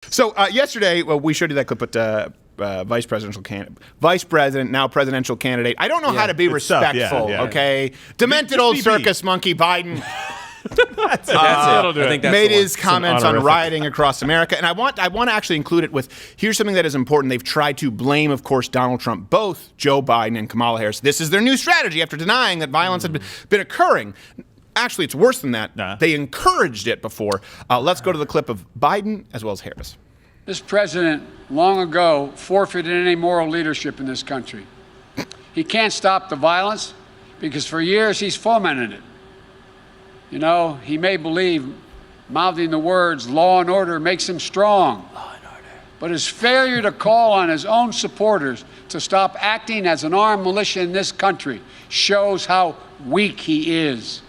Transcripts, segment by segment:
So yesterday, we showed you that clip with vice president, now presidential candidate. I don't know how to be respectful, okay? Demented old circus monkey Biden. That's it. I think that's made his comments on rioting across America. And I want to actually include it with, here's something that is important. They've tried to blame, of course, Donald Trump, both Joe Biden and Kamala Harris. This is their new strategy after denying that violence had been occurring. Actually, it's worse than that. They encouraged it before. Let's go to the clip of Biden as well as Harris. This president long ago forfeited any moral leadership in this country. He can't stop the violence because for years he's fomented it. You know, he may believe mouthing the words law and order makes him strong. Law and order. But his failure to call on his own supporters to stop acting as an armed militia in this country shows how weak he is.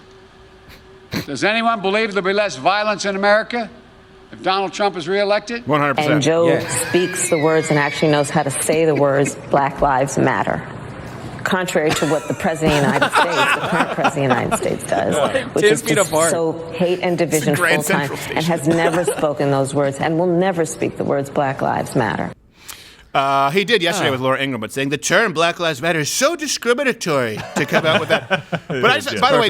Does anyone believe there'll be less violence in America if Donald Trump is reelected? 100%. And Joe speaks the words and actually knows how to say the words Black Lives Matter. Contrary to what the President of the United States, the current President of the United States does, which is just so hate and division full time and has never spoken those words and will never speak the words Black Lives Matter. He did yesterday with Laura Ingraham, but saying the term Black Lives Matter is so discriminatory to come out with that. But I just, by the way,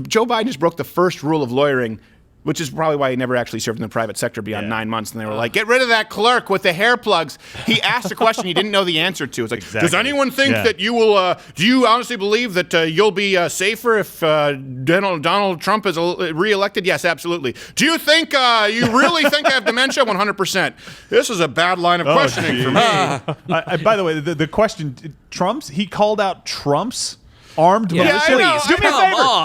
Joe Biden just broke the first rule of lawyering, which is probably why he never actually served in the private sector beyond 9 months. And they were like, get rid of that clerk with the hair plugs. He asked a question he didn't know the answer to. It's like, does anyone think that you will, do you honestly believe that you'll be safer if Donald Trump is reelected? Yes, absolutely. Do you think, you really think I have dementia? 100%. This is a bad line of questioning for me. By the way, the question, Trump's, he called out Trump's armed militia.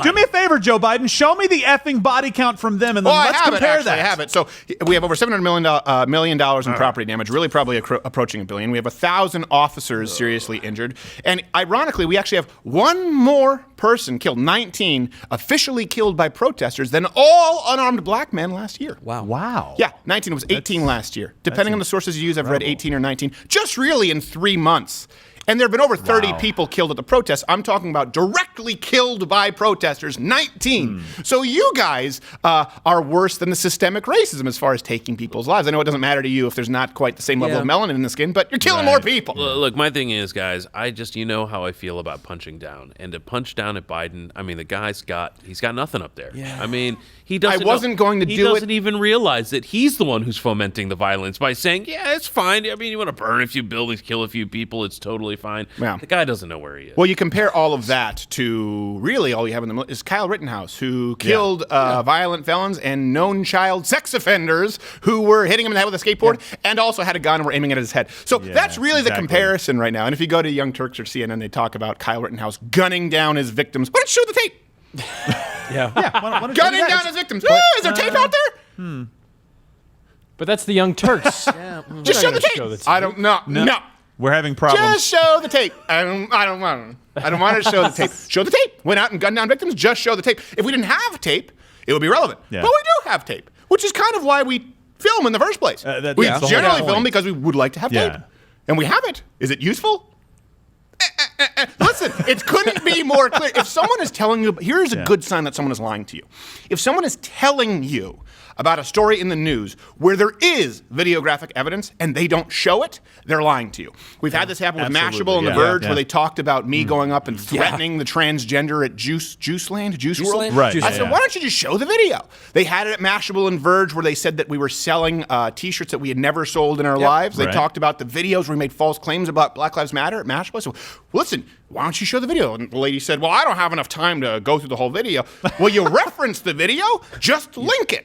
Do me a favor, Joe Biden. Show me the effing body count from them, and then let's compare that. I have it. So we have over $700 million in property damage, really probably approaching $1 billion. We have 1,000 officers seriously injured. And ironically, we actually have one more person killed, 19, officially killed by protesters, than all unarmed black men last year. Wow. Yeah, 19. It was 18 last year. Depending on the sources you use, I've read 18 or 19. Just really in 3 months. And there have been over 30 people killed at the protests. I'm talking about directly killed by protesters, 19. So you guys are worse than the systemic racism as far as taking people's lives. I know it doesn't matter to you if there's not quite the same level of melanin in the skin, but you're killing more people. Look, my thing is, guys, you know how I feel about punching down. And to punch down at Biden, I mean, he's got nothing up there. Yeah. I mean, he doesn't He doesn't even realize that he's the one who's fomenting the violence by saying, yeah, it's fine. I mean, you want to burn a few buildings, kill a few people, it's totally fine. Yeah. The guy doesn't know where he is. Well, you compare all of that to really all you have in the is Kyle Rittenhouse, who killed violent felons and known child sex offenders who were hitting him in the head with a skateboard and also had a gun and were aiming it at his head. So that's really the comparison right now. And if you go to Young Turks or CNN, they talk about Kyle Rittenhouse gunning down his victims. Why don't you show the tape? Gunning down his victims. Is there tape out there? But that's the Young Turks. Just show the tape. I don't know. No. We're having problems. Just show the tape. I don't want to show the tape. Show the tape. Went out and gunned down victims. Just show the tape. If we didn't have tape, it would be relevant. Yeah. But we do have tape, which is kind of why we film in the first place. We generally film because we would like to have tape. And we have it. Is it useful? Listen, it couldn't be more clear. If someone is telling you, here's a good sign that someone is lying to you. If someone is telling you about a story in the news where there is videographic evidence and they don't show it, they're lying to you. We've had this happen with Mashable and The Verge where they talked about me going up and threatening the transgender at Juice World. Right. I said, why don't you just show the video? They had it at Mashable and Verge where they said that we were selling T-shirts that we had never sold in our lives. They talked about the videos where we made false claims about Black Lives Matter at Mashable. So, listen, why don't you show the video? And the lady said, well, I don't have enough time to go through the whole video. Well, you reference the video, just link it.